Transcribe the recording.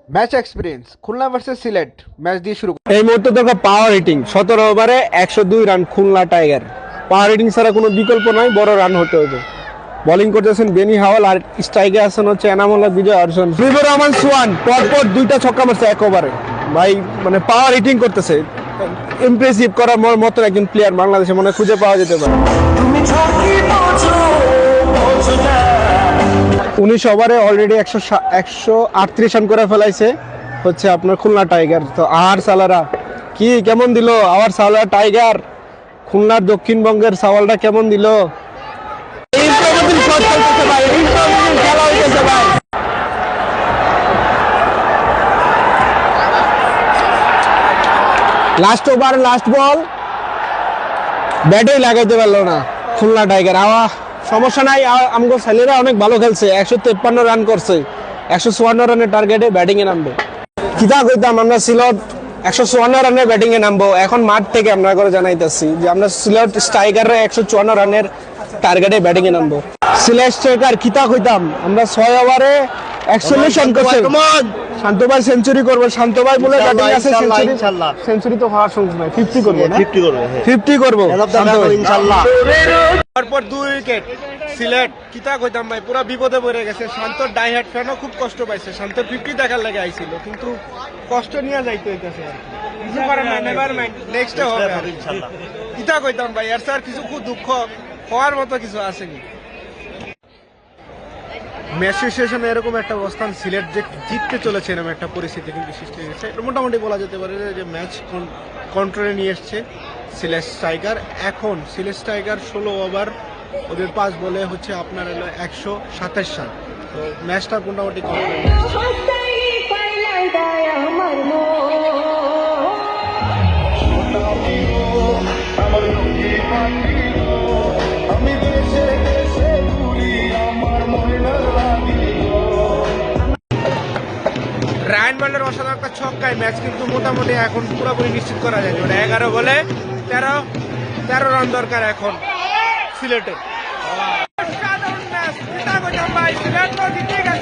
Match experience Khulna versus Sylhet match দিয়ে শুরু এই মুহূর্তে দরকার পাওয়ার হিটিং। 17 ওভারে 102 রান খুলনা টাইগার। পাওয়ার হিটিং ছাড়া কোনো বিকল্প নয়, বড় রান হতে হবে। বোলিং করতেছেন বেনি হাওয়াল, আর স্ট্রাইকে আছেন হচ্ছে এনামুল্লাহ বিজয় অর্জন। মুজিবুর রহমান সোহান পরপর 2টা ছক্কা মারছে এক ওভারে। ভাই মানে পাওয়ার হিটিং করতেছে, ইমপ্রেসিভ করার মতো একজন প্লেয়ার বাংলাদেশে মনে হয় খুঁজে পাওয়া যেতে পারে। 19 ওভারে অলরেডি 138 রান করে ফেলাইছে হচ্ছে আপনার খুলনা টাইগার। তো আর সালারা কি কেমন দিল আওয়ার সালারা টাইগার, খুলনার দক্ষিণবঙ্গের সাওয়ালটা কেমন দিল। লাস্ট ওভার লাস্ট বল ব্যাটেই লাগাইতে পারলো না খুলনা টাইগার। সমস্যা নাই, আমগো ছেলেরা অনেক ভালো খেলছে, 153 রান করছে, 154 রানের টার্গেটে ব্যাটিং এ নামবে। কিতা কইতাম আমরা সিলেট 154 রানের ব্যাটিং এ নামবো, এখন মাঠ থেকে আমরা করে জানাইতেছি যে আমরা সিলেট স্ট্রাইকাররা 154 রানের টার্গেটে ব্যাটিং এ নামবো। সিলেট স্ট্রাইকার কিতা কইতাম আমরা 6 ওভারে 41 রান করছে। শান্ত ভাই সেঞ্চুরি করবে, শান্ত ভাই বলে ব্যাটিং আছে, সেঞ্চুরি তো হওয়ার সংখ্যা নাই, 50 করবে না, 50 করবো ইনশাআল্লাহ। তারপর 2 উইকেট সিলেট কিতা কইতাম ভাই পুরা বিপদে পড়ে গেছে। শান্তর ডাইহার্ট ফ্যানও খুব কষ্ট পাইছে, শান্তর 50 দেখার লাগে আইছিল কিন্তু কষ্ট নিয়ে যাইতে হইতাছে আর কিছু পারে না। নেভার মাইন্ড, নেক্সটে হবে আর ইনশাআল্লাহ। কিতা কইতাম ভাই এর স্যার কিছু খুব দুঃখ হওয়ার মতো কিছু আসেনি। ম্যাচ শেষে এরকম একটা অবস্থান, সিলেট যে জিততে চলেছে এরকম একটা পরিস্থিতি কিন্তু সৃষ্টি হয়েছে। মোটামুটি বলা যেতে পারে যে ম্যাচ কন্ট্রোলে নিয়ে এসছে সিলেট টাইগার। এখন সিলেট টাইগার 16 ওভার ওদের 5 বলে হচ্ছে আপনার হলো 127 রান। তো ম্যাচটা মোটামুটি কন্ট্রোলে নিয়ে এসছে। রায়ান বলের অসাধারণ একটা ছক্কায় ম্যাচ কিন্তু মোটামুটি এখন পুরোপুরি নিশ্চিত করা যায়। ওটা 11 বলে 13 রান দরকার এখন সিলেটের। অসাধারণ ম্যাচ, ভাই সিলেট তো জিতে গেল।